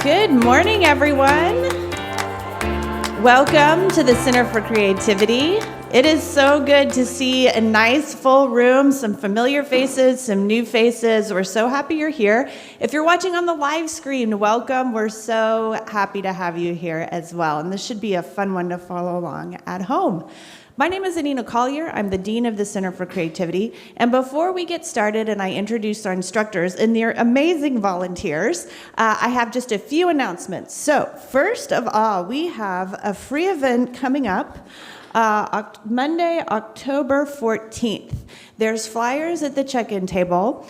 Good morning, everyone. Welcome to the Center for Creativity. It is so good to see a nice full room, some familiar faces, some new faces. We're so happy you're here. If you're watching on the live screen, welcome. We're so happy to have you here as well. And this should be a fun one to follow along at home. My name is Anina Collier. I'm the Dean of the Center for Creativity. And before we get started and I introduce our instructors and their amazing volunteers, I have just a few announcements. So first of all, we have a free event coming up Monday, October 14th. There's flyers at the check-in table.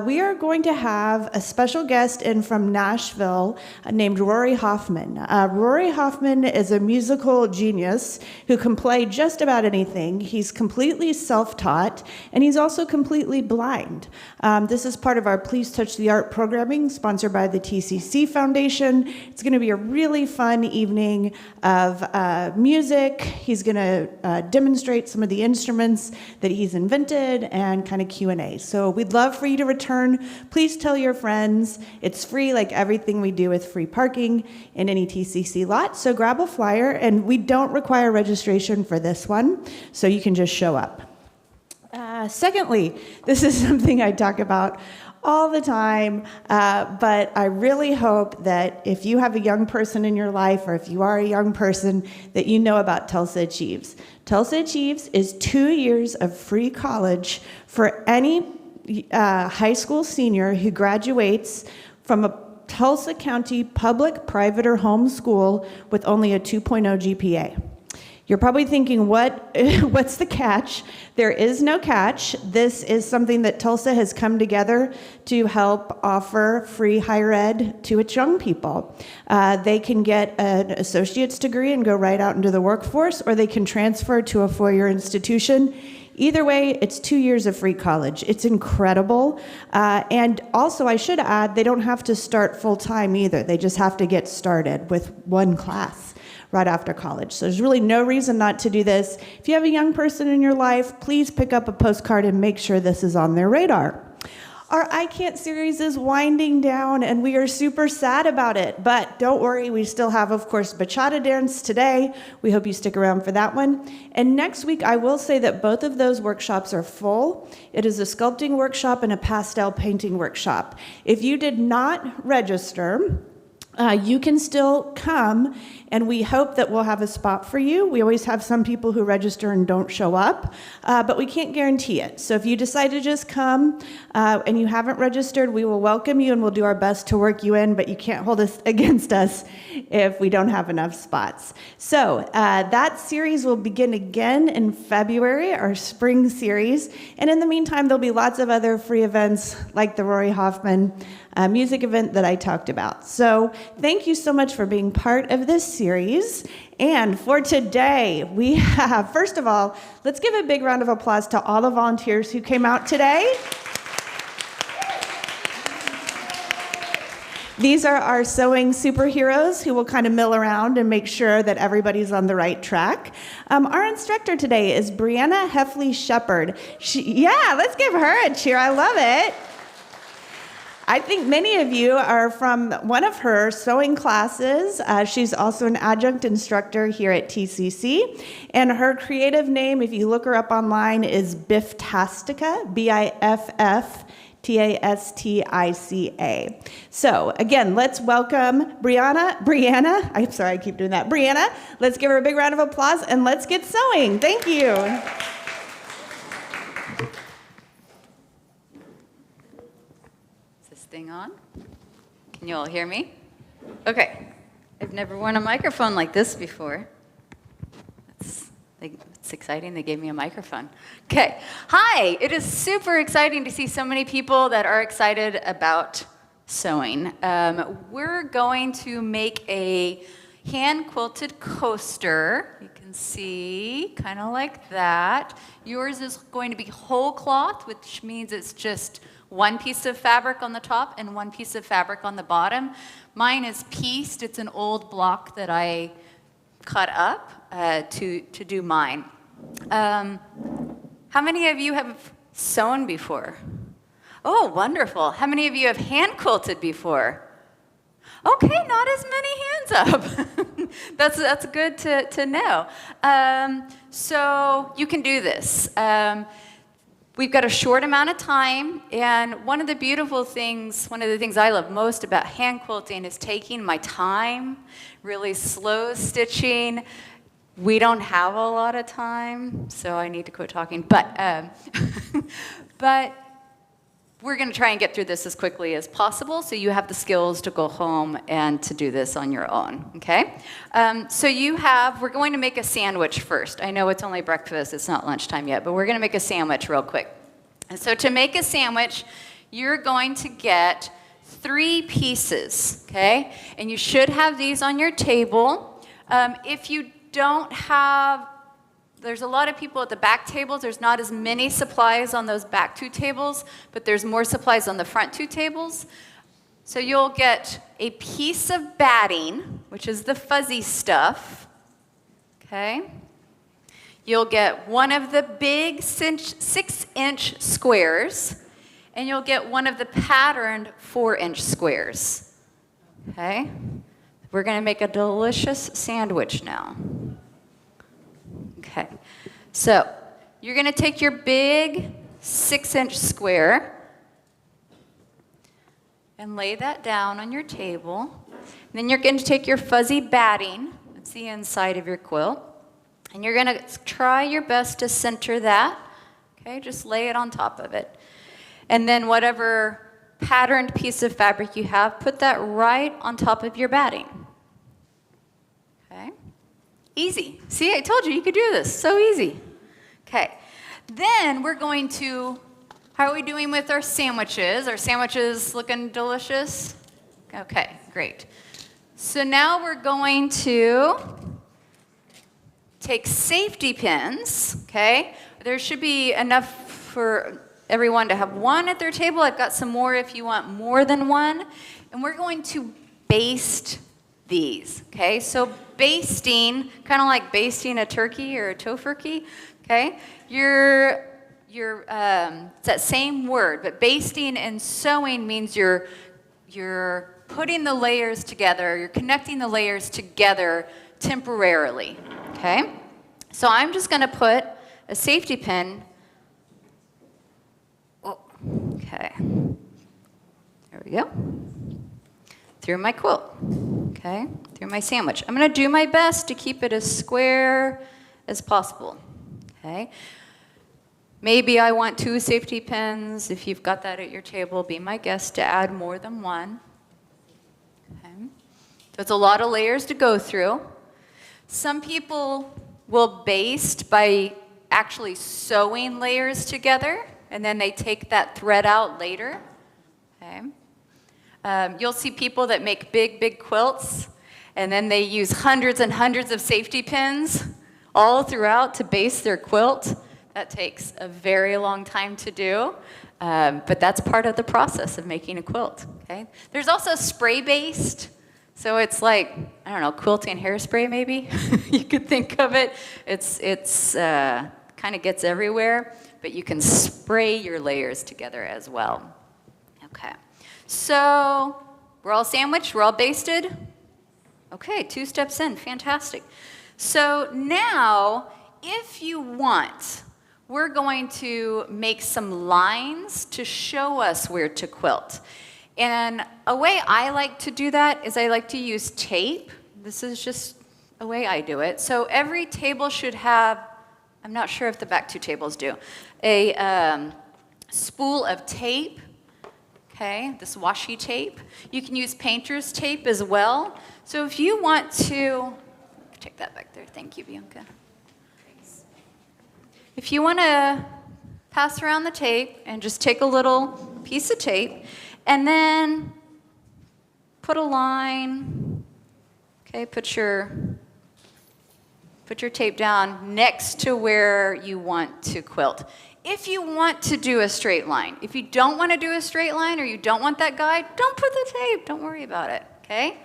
We are going to have a special guest in from Nashville named Rory Hoffman. Rory Hoffman is a musical genius who can play just about anything. He's completely self-taught, and he's also completely blind. This is part of our Please Touch the Art programming, sponsored by the TCC Foundation. It's going to be a really fun evening of music. He's going to demonstrate some of the instruments that he's invented and kind of Q&A. So we'd love for you to return. Please tell your friends. It's free, like everything we do with free parking in any TCC lot. So grab a flyer, and we don't require registration for this one, so you can just show up. Secondly, this is something I talk about all the time, but I really hope that if you have a young person in your life, or if you are a young person, that you know about Tulsa Achieves. Tulsa Achieves is 2 years of free college for any high school senior who graduates from a Tulsa County public, private, or home school with only a 2.0 GPA. You're probably thinking, what's the catch? There is no catch. This is something that Tulsa has come together to help offer free higher ed to its young people. They can get an associate's degree and go right out into the workforce, or they can transfer to a four-year institution. Either way, it's 2 years of free college. It's incredible. And also, I should add, they don't have to start full-time either. They just have to get started with one class right after college. So there's really no reason not to do this. If you have a young person in your life, please pick up a postcard and make sure this is on their radar. Our I Can't series is winding down, and we are super sad about it. But don't worry, we still have, of course, bachata dance today. We hope you stick around for that one. And next week, I will say that both of those workshops are full. It is a sculpting workshop and a pastel painting workshop. If you did not register, you can still come, and we hope that we'll have a spot for you. We always have some people who register and don't show up, but we can't guarantee it. So if you decide to just come and you haven't registered, we will welcome you and we'll do our best to work you in, but you can't hold us against us if we don't have enough spots. So that series will begin again in February, our spring series. And in the meantime, there'll be lots of other free events like the Rory Hoffman music event that I talked about. So thank you so much for being part of this series. And for today, we have, first of all, let's give a big round of applause to all the volunteers who came out today. These are our sewing superheroes who will kind of mill around and make sure that everybody's on the right track. Our instructor today is Brianna Heffley-Shepard. Let's give her a cheer. I love it. I think many of you are from one of her sewing classes. She's also an adjunct instructor here at TCC. And her creative name, if you look her up online, is Bifftastica, Bifftасtica. So again, let's welcome Brianna. I'm sorry, I keep doing that. Brianna, let's give her a big round of applause and let's get sewing. Thank you. Thing on? Can you all hear me? Okay. I've never worn a microphone like this before. It's exciting. They gave me a microphone. Okay. Hi. It is super exciting to see so many people that are excited about sewing. We're going to make a hand-quilted coaster. You can see, kind of like that. Yours is going to be whole cloth, which means it's just one piece of fabric on the top and one piece of fabric on the bottom. Mine is pieced. It's an old block that I cut up to do mine. How many of you have sewn before? Oh, wonderful. How many of you have hand quilted before? Okay, not as many hands up. That's good to know. So you can do this. We've got a short amount of time, and one of the things I love most about hand quilting is taking my time, really slow stitching. We don't have a lot of time, so I need to quit talking. But we're going to try and get through this as quickly as possible, so you have the skills to go home and to do this on your own, okay? We're going to make a sandwich first. I know it's only breakfast, it's not lunchtime yet, but we're going to make a sandwich real quick. And so to make a sandwich, you're going to get 3 pieces, okay? And you should have these on your table. If you don't have, there's a lot of people at the back tables. There's not as many supplies on those back 2 tables, but there's more supplies on the front 2 tables. So you'll get a piece of batting, which is the fuzzy stuff, okay? You'll get one of the big 6-inch squares, and you'll get one of the patterned 4-inch squares, okay? We're going to make a delicious sandwich now. Okay, so you're going to take your big 6-inch square and lay that down on your table. And then you're going to take your fuzzy batting, that's the inside of your quilt, and you're going to try your best to center that. Okay, just lay it on top of it. And then whatever patterned piece of fabric you have, put that right on top of your batting. Okay? Easy. See, I told you could do this. So easy. Okay. Then we're going to, how are we doing with our sandwiches? Our sandwiches looking delicious? Okay, great. So now we're going to take safety pins, okay? There should be enough for everyone to have one at their table. I've got some more if you want more than one. And we're going to baste these, okay? So basting, kind of like basting a turkey or a tofurkey, okay? It's that same word, but basting and sewing means you're putting the layers together, you're connecting the layers together temporarily, okay? So I'm just going to put a safety pin. Oh, okay. There we go. Through my quilt, okay? Through my sandwich. I'm going to do my best to keep it as square as possible, okay? Maybe I want 2 safety pins. If you've got that at your table, be my guest to add more than one. Okay. So it's a lot of layers to go through. Some people will baste by actually sewing layers together, and then they take that thread out later. Okay. You'll see people that make big, big quilts, and then they use hundreds and hundreds of safety pins all throughout to baste their quilt. That takes a very long time to do, but that's part of the process of making a quilt, okay? There's also spray-based, so it's like, I don't know, quilting hairspray maybe? You could think of it. It's kind of gets everywhere, but you can spray your layers together as well. Okay, so we're all sandwiched, we're all basted? Okay, 2 steps in, fantastic. So now, if you want, we're going to make some lines to show us where to quilt. And a way I like to do that is I like to use tape. This is just a way I do it. So every table should have, I'm not sure if the back 2 tables do, a spool of tape, okay, this washi tape. You can use painter's tape as well. So if you want to, take that back there, thank you, Bianca. If you want to pass around the tape and just take a little piece of tape and then put a line, okay, put your tape down next to where you want to quilt. If you want to do a straight line, if you don't want to do a straight line or you don't want that guide, don't put the tape, don't worry about it, okay?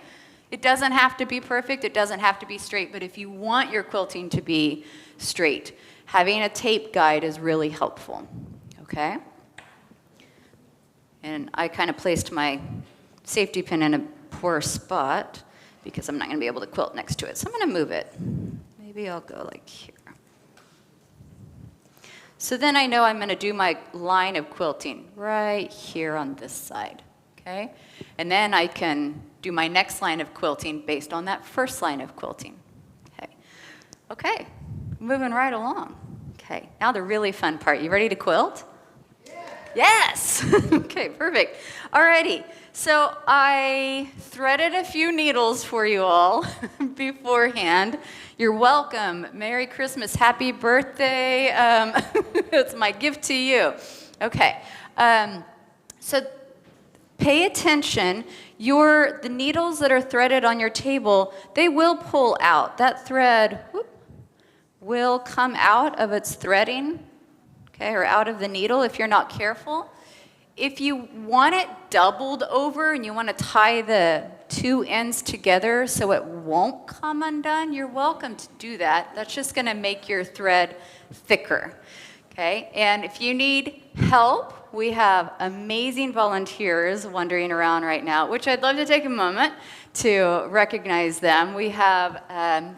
It doesn't have to be perfect, it doesn't have to be straight, but if you want your quilting to be straight, having a tape guide is really helpful, okay? And I kind of placed my safety pin in a poor spot because I'm not going to be able to quilt next to it. So I'm going to move it. Maybe I'll go like here. So then I know I'm going to do my line of quilting right here on this side, okay? And then I can do my next line of quilting based on that first line of quilting, okay? Okay, moving right along. Okay, now the really fun part. You ready to quilt? Yes! Okay, perfect. Alrighty, so I threaded a few needles for you all beforehand. You're welcome. Merry Christmas, happy birthday. It's my gift to you. Okay, so pay attention. The needles that are threaded on your table, they will pull out. That thread will come out of its threading, okay, or out of the needle if you're not careful. If you want it doubled over and you want to tie the two ends together so it won't come undone, you're welcome to do that. That's just going to make your thread thicker, okay? And if you need help, we have amazing volunteers wandering around right now, which I'd love to take a moment to recognize them. We have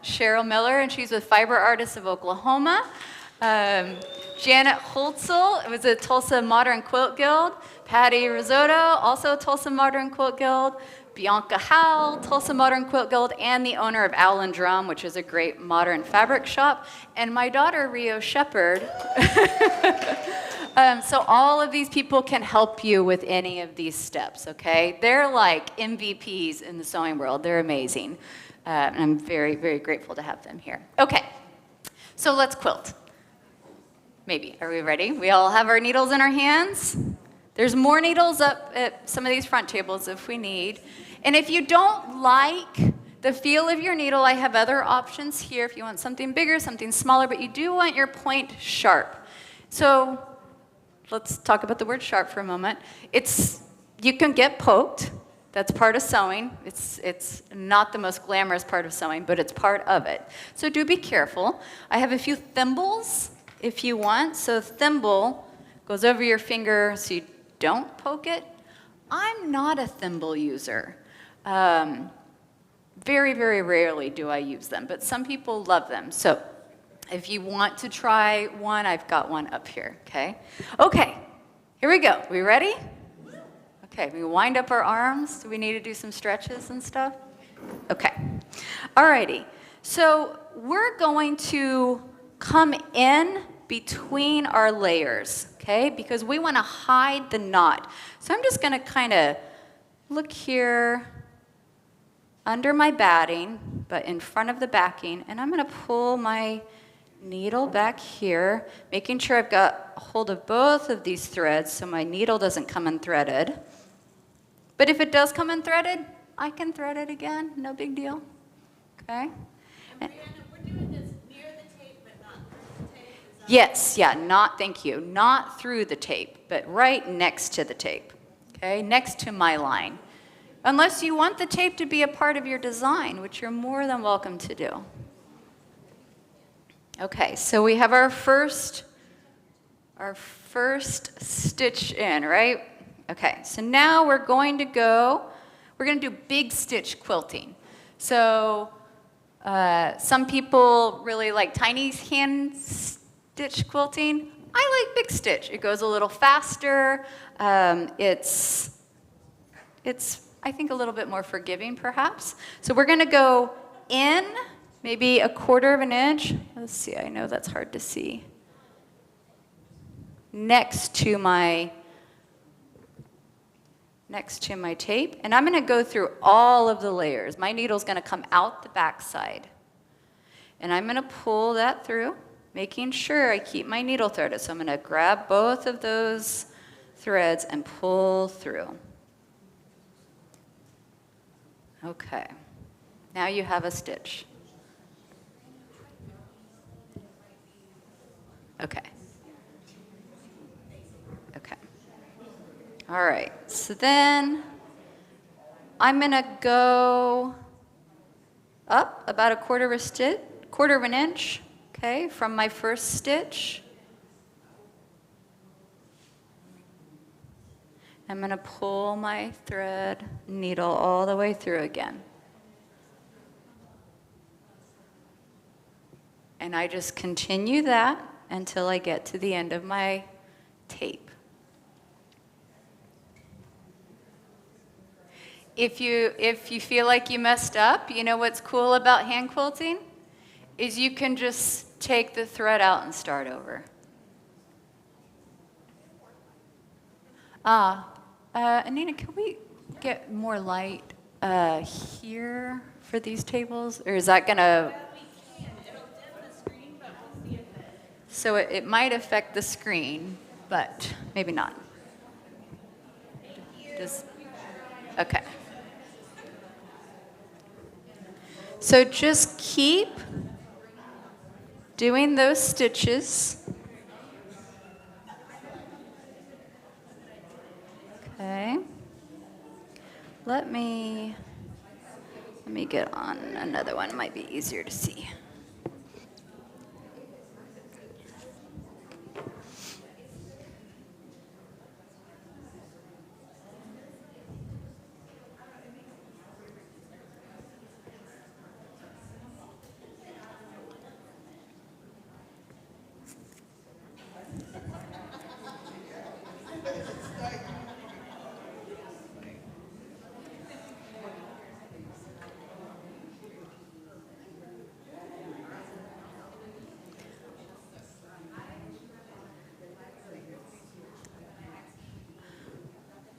Cheryl Miller, and she's with Fiber Artists of Oklahoma. Janet Holtzel was a Tulsa Modern Quilt Guild. Patty Risotto, also Tulsa Modern Quilt Guild. Bianca Howell, Tulsa Modern Quilt Guild, and the owner of Owl and Drum, which is a great modern fabric shop. And my daughter, Rio Shepherd. So all of these people can help you with any of these steps, okay? They're like MVPs in the sewing world. They're amazing. And I'm very, very grateful to have them here. Okay, so let's quilt. Maybe. Are we ready? We all have our needles in our hands. There's more needles up at some of these front tables if we need. And if you don't like the feel of your needle, I have other options here if you want something bigger, something smaller, but you do want your point sharp. So let's talk about the word sharp for a moment. You can get poked. That's part of sewing. It's not the most glamorous part of sewing, but it's part of it. So do be careful. I have a few thimbles if you want. So thimble goes over your finger so you don't poke it. I'm not a thimble user. Very, very rarely do I use them, but some people love them. So if you want to try one, I've got one up here, okay? Okay, here we go. We ready? Okay, we wind up our arms. Do we need to do some stretches and stuff? Okay, alrighty. So we're going to come in between our layers, okay? Because we want to hide the knot. So I'm just going to kind of look here under my batting, but in front of the backing, and I'm going to pull my needle back here, making sure I've got a hold of both of these threads so my needle doesn't come unthreaded. But if it does come unthreaded, I can thread it again, no big deal, okay? And Brianna, we're doing this near the tape, but not through the tape? Yes, yeah, thank you. Not through the tape, but right next to the tape, okay? Next to my line. Unless you want the tape to be a part of your design, which you're more than welcome to do. Okay, so we have our first stitch in, right? Okay, so now we're going to do big stitch quilting. So some people really like tiny hand stitch quilting. I like big stitch. It goes a little faster. It's I think a little bit more forgiving perhaps. So we're gonna go in maybe 1/4 of an inch. Let's see, I know that's hard to see. Next to my tape, and I'm going to go through all of the layers. My needle's going to come out the back side. And I'm going to pull that through, making sure I keep my needle threaded. So I'm going to grab both of those threads and pull through. Okay. Now you have a stitch. Okay. Okay. All right, so then I'm gonna go up about 1/4 of an inch, okay, from my first stitch. I'm going to pull my thread needle all the way through again. And I just continue that until I get to the end of my tape. If you feel like you messed up, you know what's cool about hand quilting? Is you can just take the thread out and start over. Anina, can we get more light here for these tables? Or is that going to... We can. It'll dim the screen, but we'll see if it... So it might affect the screen, but maybe not. Okay. So just keep doing those stitches. Okay. Let me get on another one. It might be easier to see.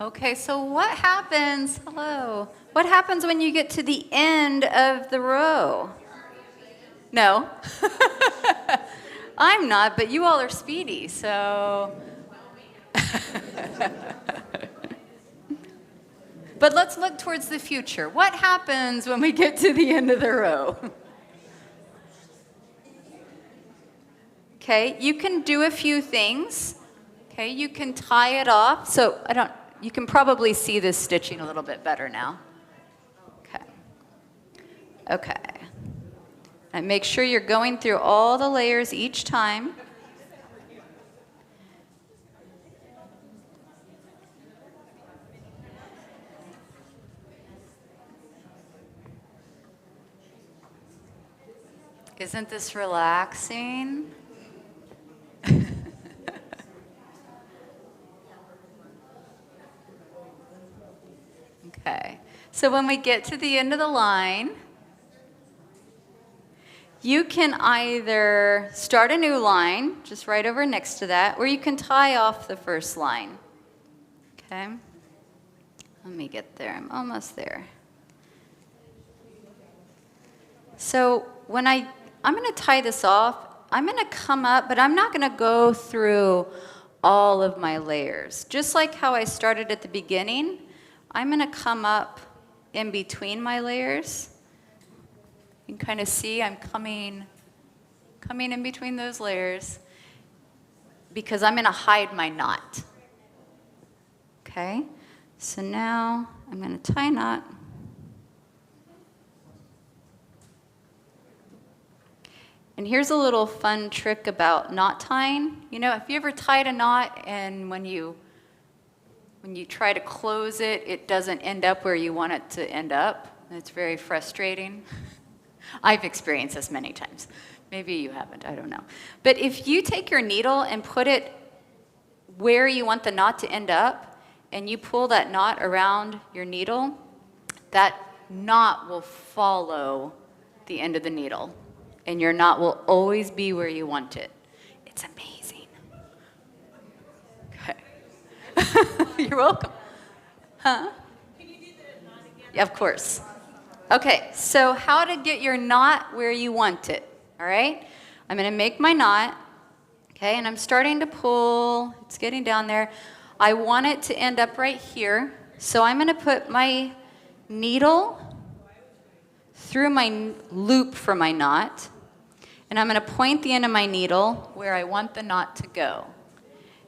Okay, so what happens, what happens when you get to the end of the row? No. I'm not, but you all are speedy, so. But let's look towards the future. What happens when we get to the end of the row? Okay, you can do a few things. Okay, you can tie it off. So you can probably see this stitching a little bit better now. Okay. Okay. And make sure you're going through all the layers each time. Isn't this relaxing? Okay, so when we get to the end of the line, you can either start a new line, just right over next to that, or you can tie off the first line. Okay, let me get there, I'm almost there. So when I'm going to tie this off, I'm going to come up, but I'm not going to go through all of my layers. Just like how I started at the beginning, I'm going to come up in between my layers. You can kind of see I'm coming in between those layers because I'm going to hide my knot. Okay, so now I'm going to tie a knot. And here's a little fun trick about knot tying. You know, have you ever tied a knot and when you try to close it, it doesn't end up where you want it to end up? It's very frustrating. I've experienced this many times. Maybe you haven't, I don't know. But if you take your needle and put it where you want the knot to end up, and you pull that knot around your needle, that knot will follow the end of the needle. And your knot will always be where you want it. It's amazing. Okay. You're welcome. Huh? Can you do the knot again? Yeah, of course. Okay, so how to get your knot where you want it, all right? I'm going to make my knot, okay, and I'm starting to pull. It's getting down there. I want it to end up right here, so I'm going to put my needle through my loop for my knot, and I'm going to point the end of my needle where I want the knot to go.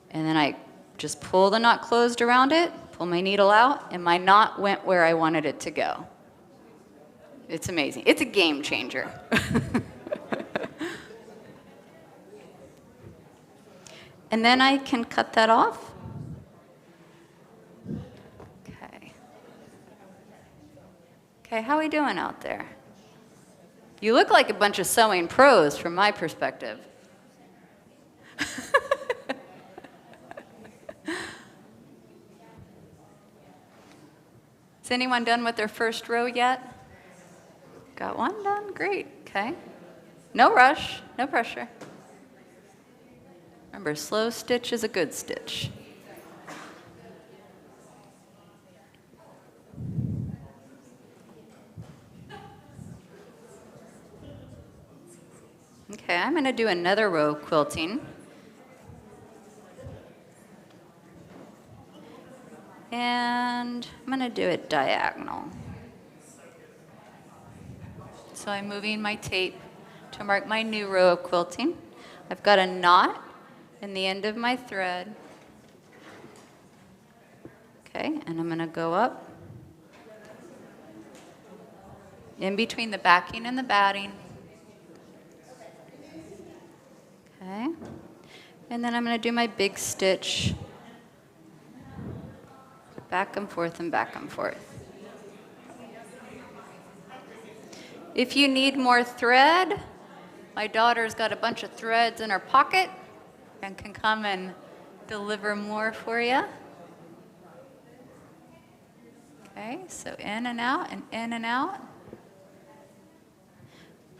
And then I just pull the knot closed around it, pull my needle out, and my knot went where I wanted it to go. It's amazing. It's a game changer. And then I can cut that off. Okay, how we doing out there? You look like a bunch of sewing pros from my perspective. Is anyone done with their first row yet? Got one done? Great. Okay. No rush, no pressure. Remember, slow stitch is a good stitch. Okay, I'm going to do another row of quilting. And I'm going to do it diagonal. So I'm moving my tape to mark my new row of quilting. I've got a knot in the end of my thread. Okay, and I'm going to go up in between the backing and the batting. Okay, and then I'm going to do my big stitch back and forth and back and forth. If you need more thread, my daughter's got a bunch of threads in her pocket and can come and deliver more for you. Okay, so in and out and in and out.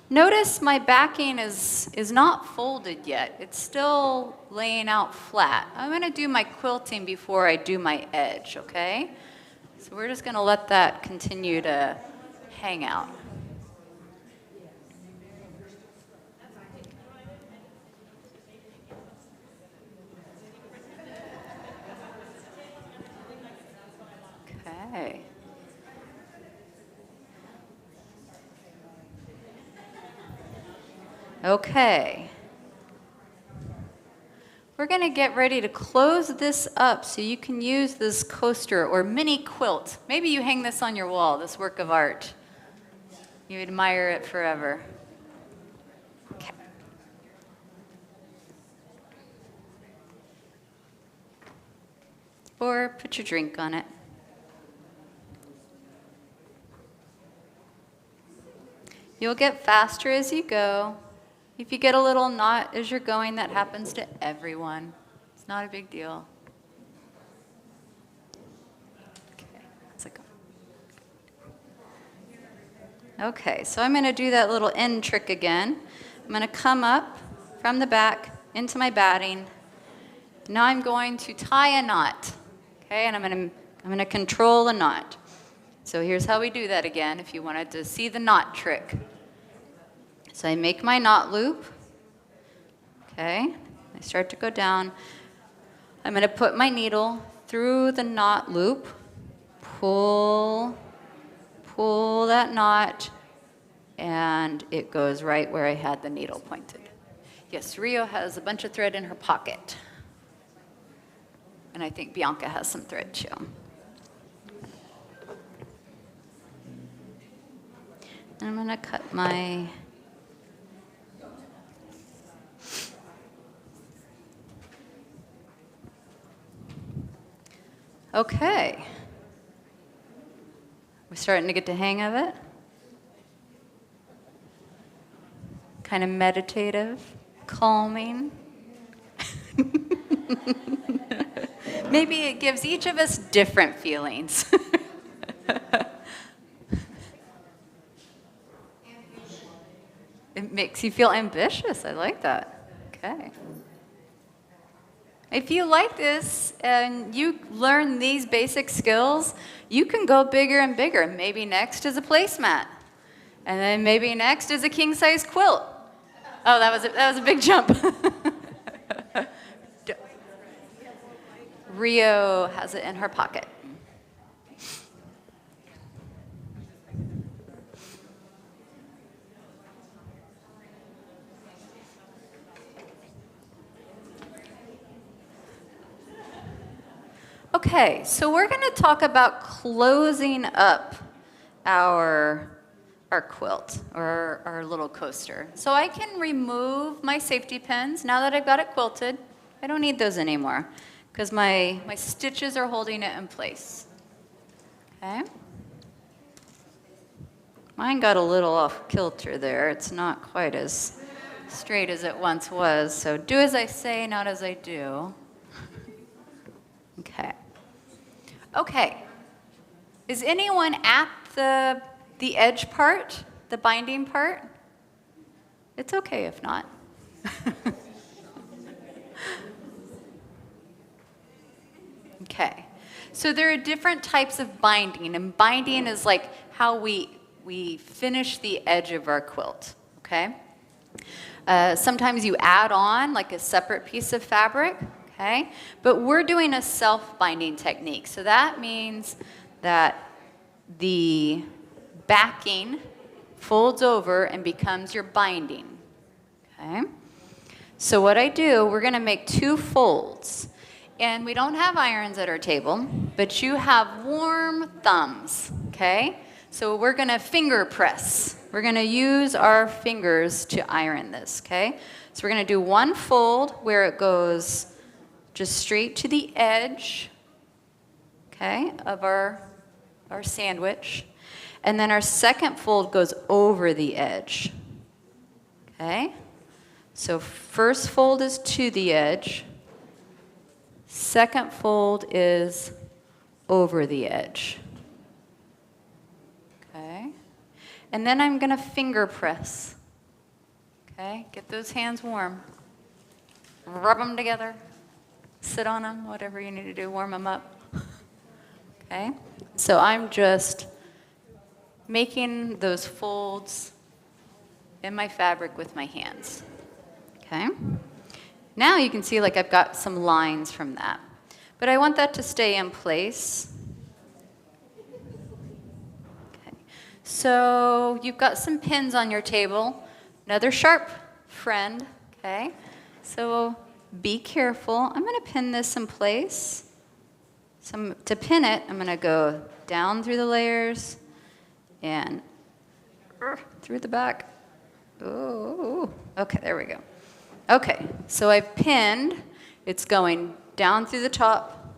Notice my backing is not folded yet. It's still laying out flat. I'm going to do my quilting before I do my edge, okay? So we're just going to let that continue to hang out. Okay. Okay. We're going to get ready to close this up so you can use this coaster or mini quilt. Maybe you hang this on your wall, this work of art. You admire it forever. Okay. Or put your drink on it. You'll get faster as you go. If you get a little knot as you're going, that happens to everyone. It's not a big deal. Okay, how's it going? Okay, so I'm going to do that little end trick again. I'm going to come up from the back into my batting. Now I'm going to tie a knot. Okay, and I'm going to control the knot. So here's how we do that again if you wanted to see the knot trick. So I make my knot loop, okay, I start to go down. I'm going to put my needle through the knot loop, pull that knot, and it goes right where I had the needle pointed. Yes, Rio has a bunch of thread in her pocket, and I think Bianca has some thread too. And I'm going to cut my okay. We're starting to get the hang of it. Kind of meditative, calming. Maybe it gives each of us different feelings. It makes you feel ambitious. I like that. Okay. If you like this and you learn these basic skills, you can go bigger and bigger. Maybe next is a placemat. And then maybe next is a king-size quilt. Oh, that was a big jump. Rio has it in her pocket. Okay, so we're going to talk about closing up our quilt or our little coaster. So I can remove my safety pins now that I've got it quilted. I don't need those anymore because my stitches are holding it in place. Okay. Mine got a little off kilter there. It's not quite as straight as it once was. So do as I say, not as I do. Okay. Okay. Is anyone at the edge part, the binding part? It's okay if not. Okay. So there are different types of binding, and binding is like how we finish the edge of our quilt, okay? Sometimes you add on like a separate piece of fabric, okay? But we're doing a self-binding technique. So that means that the backing folds over and becomes your binding, okay? So what I do, we're gonna make 2 folds. And we don't have irons at our table, but you have warm thumbs, okay? So we're gonna finger press. We're gonna use our fingers to iron this, okay? So we're gonna do 1 fold where it goes just straight to the edge, okay, of our sandwich. And then our second fold goes over the edge, okay? So first fold is to the edge. Second fold is over the edge. Okay? And then I'm going to finger press. Okay? Get those hands warm. Rub them together. Sit on them, whatever you need to do, warm them up. Okay? So I'm just making those folds in my fabric with my hands. Okay? Now you can see like I've got some lines from that. But I want that to stay in place. Okay. So you've got some pins on your table. Another sharp friend, okay? So be careful. I'm going to pin this in place. So to pin it, I'm going to go down through the layers and through the back. Oh, okay, there we go. Okay, so I've pinned. It's going down through the top,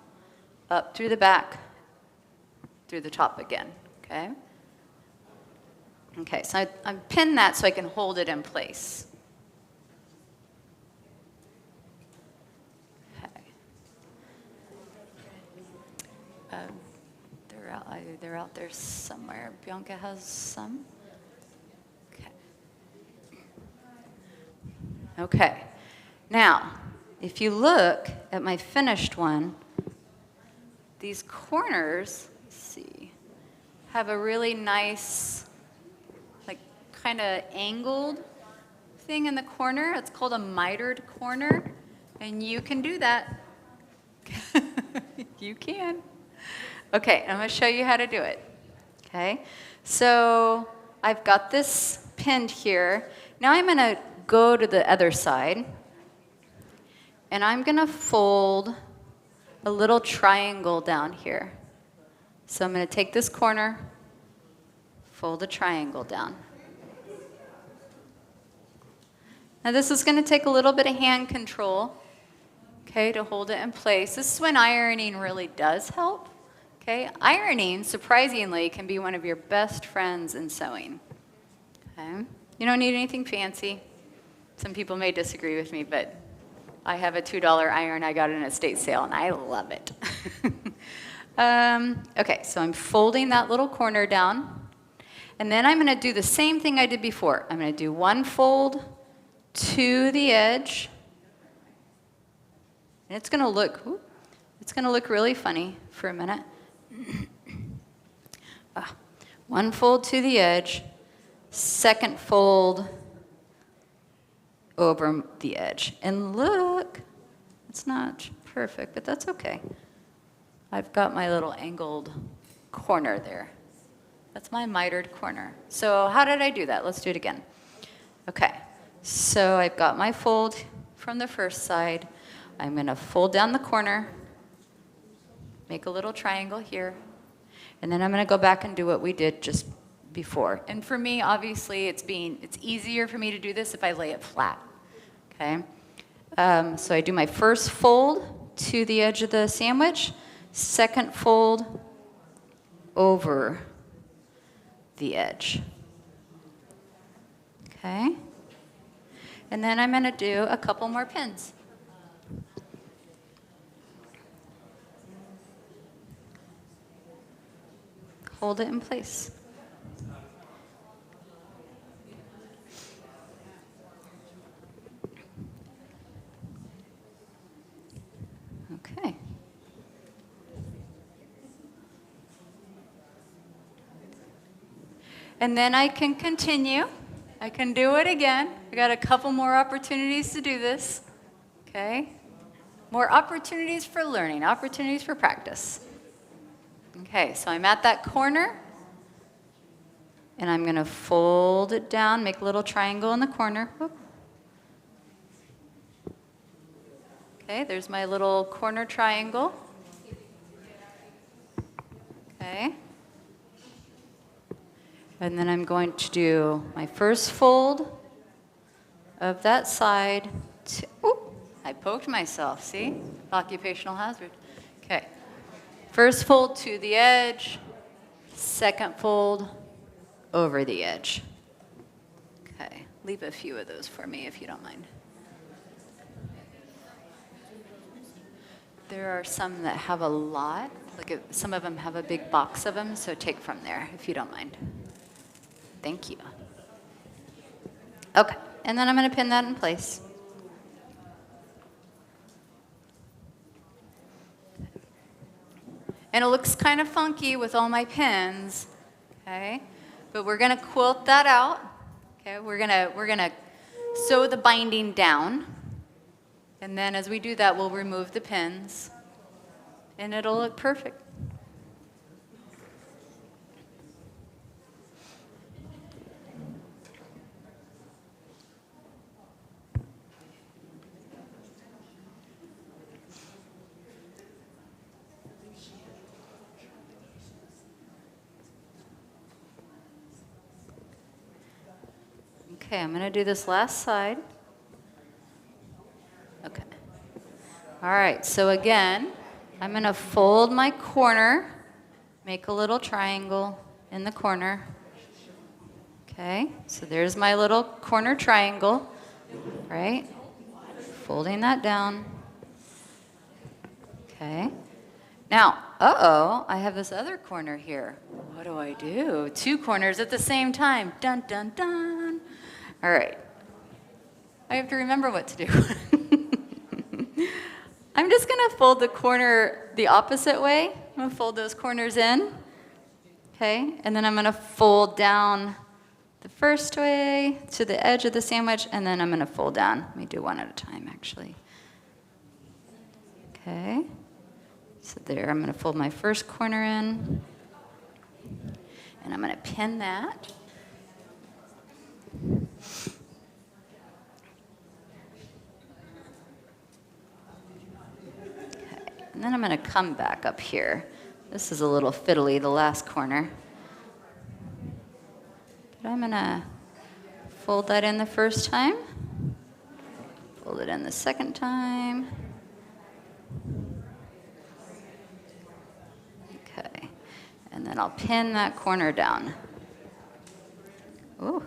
up through the back, through the top again, okay? Okay, so I've pinned that so I can hold it in place. Okay. They're out there somewhere. Bianca has some. Okay, now, if you look at my finished one, these corners, let's see, have a really nice, like, kind of angled thing in the corner. It's called a mitered corner, and you can do that. You can. Okay, I'm going to show you how to do it. Okay, so I've got this pinned here. Now I'm going to go to the other side, and I'm going to fold a little triangle down here. So I'm going to take this corner, fold a triangle down. Now this is going to take a little bit of hand control, okay, to hold it in place. This is when ironing really does help. Okay, ironing, surprisingly, can be one of your best friends in sewing. Okay, you don't need anything fancy. Some people may disagree with me, but I have a $2 iron I got in a estate sale, and I love it. Okay, so I'm folding that little corner down, and then I'm going to do the same thing I did before. I'm going to do 1 fold to the edge, and it's going to look really funny for a minute. 1 fold to the edge, second fold over the edge. And look, it's not perfect, but that's okay. I've got my little angled corner there. That's my mitered corner. So how did I do that? Let's do it again. Okay, so I've got my fold from the first side. I'm going to fold down the corner, make a little triangle here, and then I'm going to go back and do what we did just before. And for me, obviously, it's easier for me to do this if I lay it flat. Okay, so I do my first fold to the edge of the sandwich, second fold over the edge. Okay. And then I'm going to do a couple more pins. Hold it in place. Okay. And then I can continue. I can do it again. I got a couple more opportunities to do this. Okay? More opportunities for learning, opportunities for practice. Okay, so I'm at that corner, and I'm going to fold it down, make a little triangle in the corner. Whoop. Okay, there's my little corner triangle. Okay. And then I'm going to do my first fold of that side. I poked myself, see? Occupational hazard. Okay. First fold to the edge, second fold over the edge. Okay, leave a few of those for me if you don't mind. There are some that have a lot, like some of them have a big box of them, so take from there if you don't mind. Thank you. Okay, and then I'm going to pin that in place. And it looks kind of funky with all my pins, okay? But we're going to quilt that out. Okay, we're going to sew the binding down. And then as we do that, we'll remove the pins. And it'll look perfect. Okay, I'm going to do this last side. Okay. All right, so again, I'm going to fold my corner, make a little triangle in the corner. Okay, so there's my little corner triangle, right? Folding that down. Okay. Now, I have this other corner here. What do I do? Two corners at the same time. Dun, dun, dun. All right. I have to remember what to do. I'm just going to fold the corner the opposite way. I'm going to fold those corners in. Okay, and then I'm going to fold down the first way to the edge of the sandwich, and then I'm going to fold down. Let me do one at a time, actually. Okay. So there, I'm going to fold my first corner in, and I'm going to pin that. Okay, and then I'm going to come back up here. This is a little fiddly, the last corner. But I'm going to fold that in the first time, fold it in the second time. Okay, and then I'll pin that corner down. Ooh.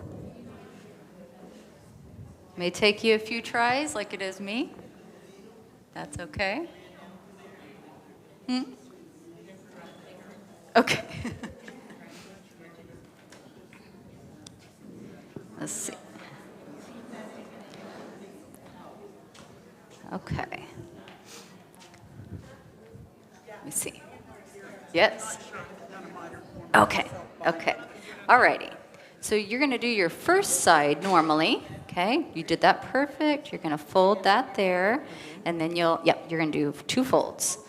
May take you a few tries like it is me. That's okay. Okay. Let's see. Okay. Let me see. Yes? Okay, okay. All righty. So you're going to do your first side normally, okay? You did that perfect. You're going to fold that there, and then you're going to do two folds.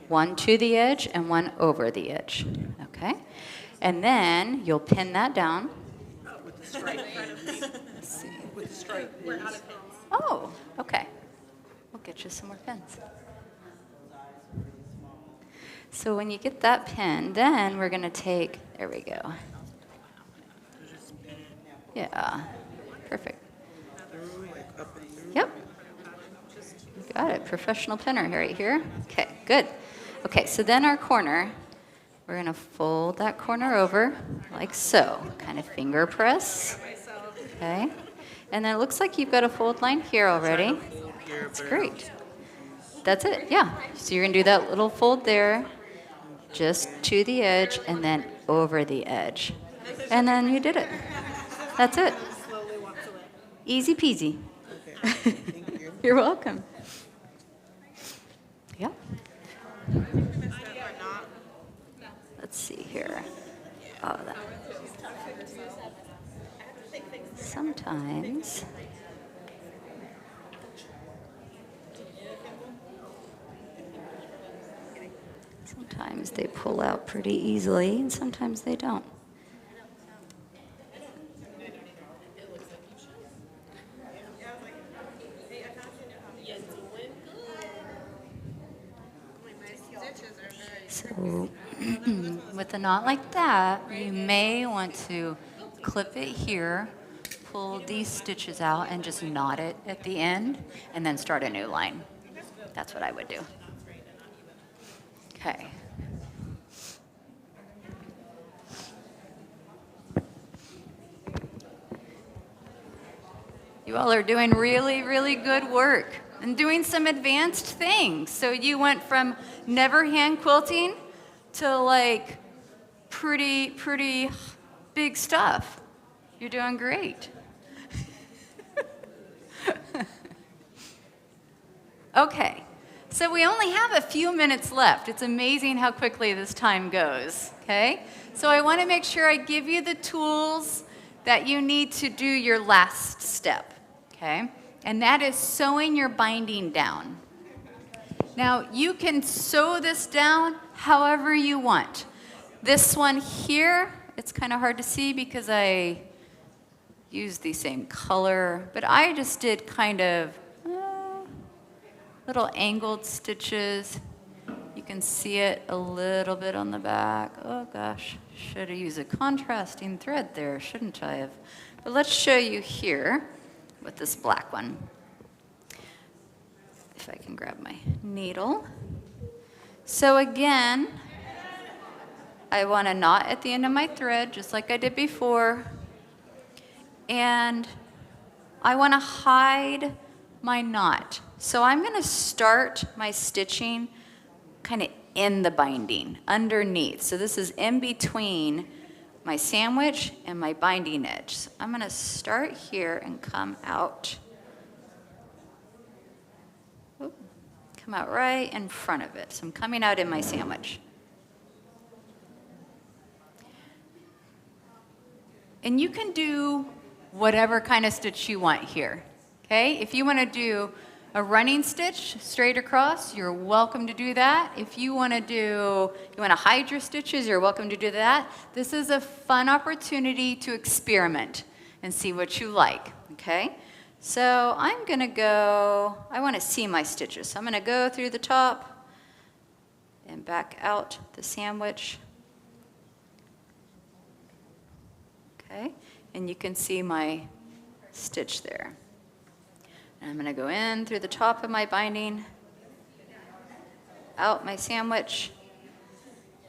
One to the edge and one over the edge, okay? And then you'll pin that down. With the stripe. Let's see. With the stripe. We're out of pins. Oh, okay. We'll get you some more pins. So when you get that pin, then we're going to take, there we go. Yeah, perfect. Yep. You got it. Professional pinner right here. Okay, good. Okay, so then our corner, we're going to fold that corner over like so. Kind of finger press. Okay. And then it looks like you've got a fold line here already. That's great. That's it, yeah. So you're gonna do that little fold there, just to the edge, and then over the edge. And then you did it. That's it. Easy peasy. You're welcome. Yeah. Let's see here. Oh, that. Sometimes they pull out pretty easily, and sometimes they don't. So with a knot like that, you may want to clip it here, pull these stitches out, and just knot it at the end, and then start a new line. That's what I would do. Okay. You all are doing really, really good work and doing some advanced things. So you went from never hand quilting to like pretty big stuff. You're doing great. Okay, so we only have a few minutes left. It's amazing how quickly this time goes, okay? So I want to make sure I give you the tools that you need to do your last step, okay? And that is sewing your binding down. Now, you can sew this down however you want. This one here, it's kind of hard to see because I used the same color, but I just did kind of little angled stitches. You can see it a little bit on the back. Oh gosh, should have used a contrasting thread there, shouldn't I have? But let's show you here with this black one. If I can grab my needle. So again, I want a knot at the end of my thread, just like I did before. And I want to hide my knot. So I'm going to start my stitching kind of in the binding, underneath. So this is in between my sandwich and my binding edge. So I'm going to start here and come out. Oop, come out right in front of it. So I'm coming out in my sandwich. And you can do whatever kind of stitch you want here, okay? If you want to do a running stitch straight across, you're welcome to do that. If you want to hide your stitches, you're welcome to do that. This is a fun opportunity to experiment and see what you like, okay? So I'm going to go, I want to see my stitches. So I'm going to go through the top and back out the sandwich. Okay, and you can see my stitch there. And I'm going to go in through the top of my binding, out my sandwich,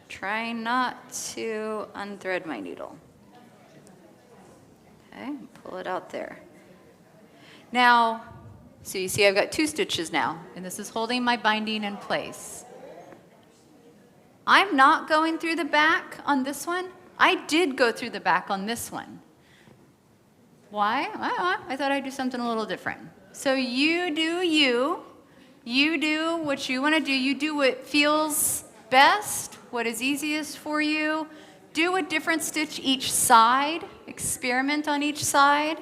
trying not to unthread my needle. Okay, pull it out there. Now, so you see I've got 2 stitches now, and this is holding my binding in place. I'm not going through the back on this one. I did go through the back on this one. Why? I thought I'd do something a little different. So you do you. You do what you want to do. You do what feels best, what is easiest for you. Do a different stitch each side. Experiment on each side.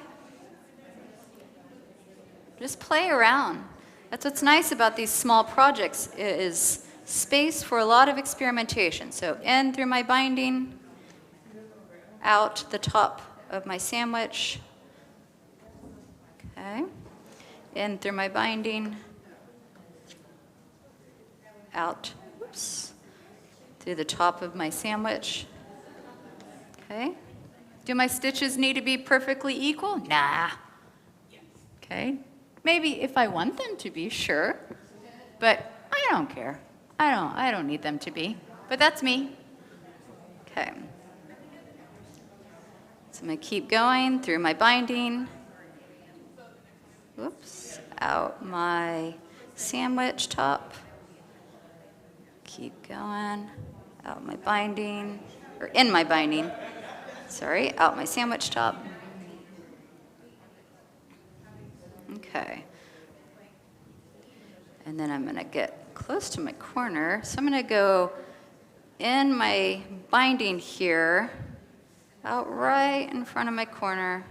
Just play around. That's what's nice about these small projects is space for a lot of experimentation. So in through my binding, out the top of my sandwich. Okay. In through my binding, out, oops, through the top of my sandwich. Okay. Do my stitches need to be perfectly equal? Nah. Okay. Maybe if I want them to be, sure. But I don't care. I don't need them to be. But that's me. Okay. So I'm going to keep going through my binding, whoops, out my sandwich top. Keep going, out my binding, or in my binding, sorry, out my sandwich top. Okay. And then I'm going to get close to my corner. So I'm going to go in my binding here, out right in front of my corner.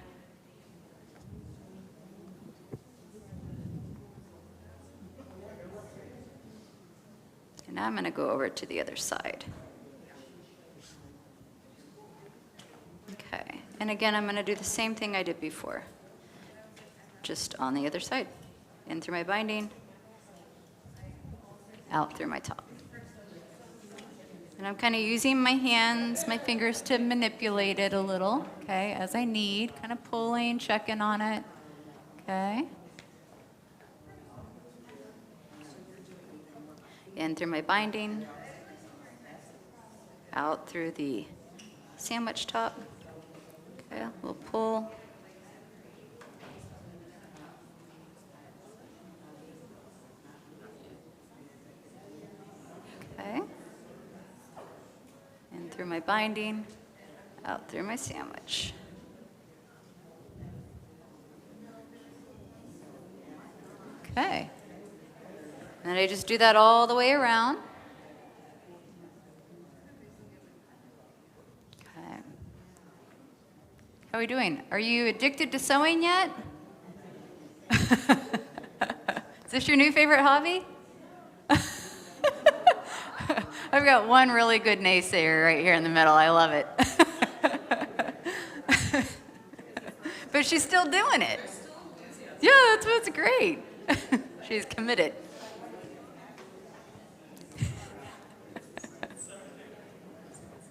And now I'm going to go over to the other side. Okay. And again, I'm going to do the same thing I did before, just on the other side. In through my binding, out through my top. And I'm kind of using my hands, my fingers to manipulate it a little, okay, as I need, kind of pulling, checking on it, okay. In through my binding, out through the sandwich top, okay, we'll pull. Okay. In through my binding, out through my sandwich. Okay. And I just do that all the way around. Okay. How are we doing? Are you addicted to sewing yet? Is this your new favorite hobby? I've got one really good naysayer right here in the middle. I love it. But she's still doing it. Yeah, that's what's great. She's committed.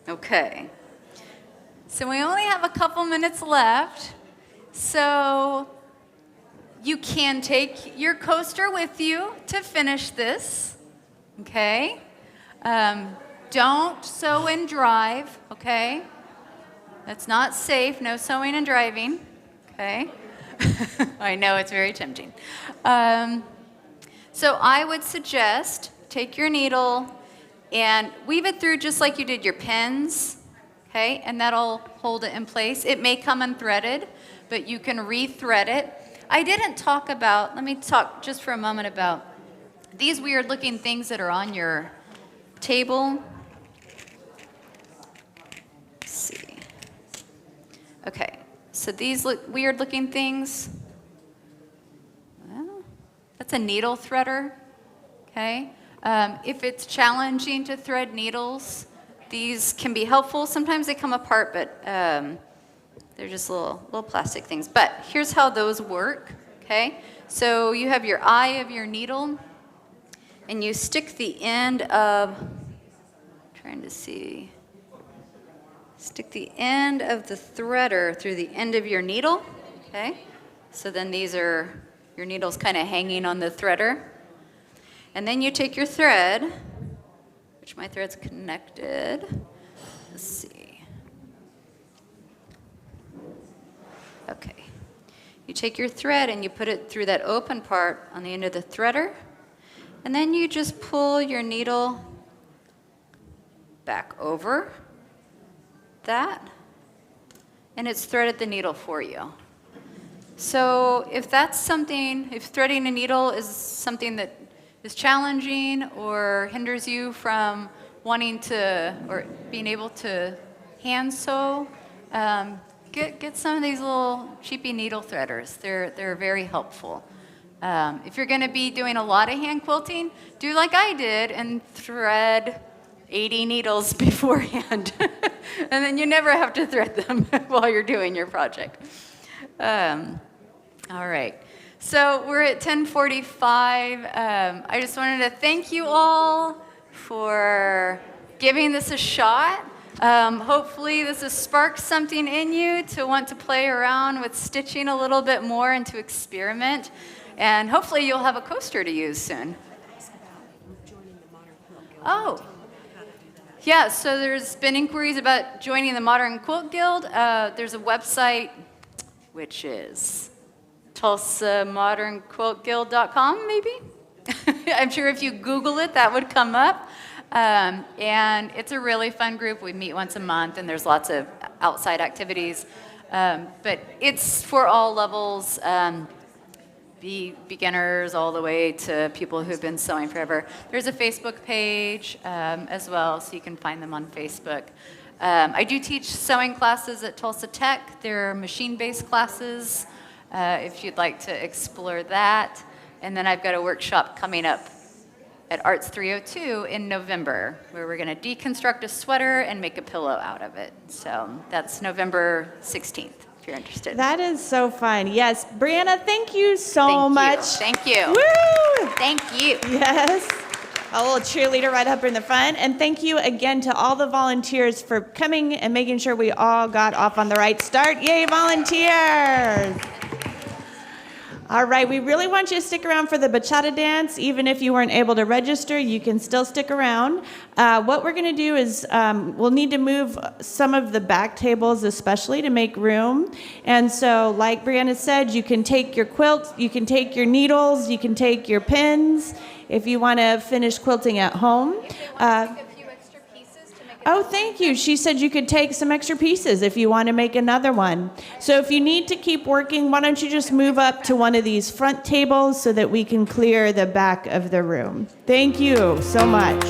Okay. So we only have a couple minutes left. So you can take your coaster with you to finish this. Okay? Don't sew and drive, okay? That's not safe, no sewing and driving, okay? I know it's very tempting. So I would suggest take your needle and weave it through just like you did your pins, okay? And that'll hold it in place. It may come unthreaded, but you can re-thread it. I didn't talk about, let me talk just for a moment about these weird looking things that are on your table. Let's see. Okay, so these look weird looking things. Well, that's a needle threader, okay? If it's challenging to thread needles, these can be helpful. Sometimes they come apart, but they're just little plastic things. But here's how those work, okay? So you have your eye of your needle, and you stick the end of, stick the end of the threader through the end of your needle, okay? So then these are, your needle's kind of hanging on the threader. And then you take your thread, which my thread's connected. Let's see. Okay. You take your thread and you put it through that open part on the end of the threader. And then you just pull your needle back over that, and it's threaded the needle for you. So if that's something, if threading a needle is something that is challenging or hinders you from wanting to or being able to hand sew, get some of these little cheapy needle threaders. They're very helpful. If you're going to be doing a lot of hand quilting, do like I did and thread 80 needles beforehand. And then you never have to thread them while you're doing your project. All right. So we're at 10:45. I just wanted to thank you all for giving this a shot. Hopefully this has sparked something in you to want to play around with stitching a little bit more and to experiment. And hopefully you'll have a coaster to use soon. Oh, yeah, so there's been inquiries about joining the Modern Quilt Guild. There's a website, which is TulsaModernQuiltGuild.com, maybe? I'm sure if you Google it, that would come up. And it's a really fun group. We meet once a month, and there's lots of outside activities. But it's for all levels, beginners all the way to people who've been sewing forever. There's a Facebook page as well, so you can find them on Facebook. I do teach sewing classes at Tulsa Tech. They're machine-based classes, if you'd like to explore that. And then I've got a workshop coming up at Arts 302 in November, where we're going to deconstruct a sweater and make a pillow out of it. So that's November 16th, if you're interested. That is so fun. Yes, Brianna, thank you so much. Thank you. Woo! Thank you. Yes. A little cheerleader right up in the front. And thank you again to all the volunteers for coming and making sure we all got off on the right start. Yay, volunteers! All right, we really want you to stick around for the bachata dance. Even if you weren't able to register, you can still stick around. What we're going to do is we'll need to move some of the back tables especially to make room. And so, like Brianna said, you can take your quilt, you can take your needles, you can take your pins if you want to finish quilting at home. Oh, thank you. She said you could take some extra pieces if you want to make another one. So if you need to keep working, why don't you just move up to one of these front tables so that we can clear the back of the room. Thank you so much.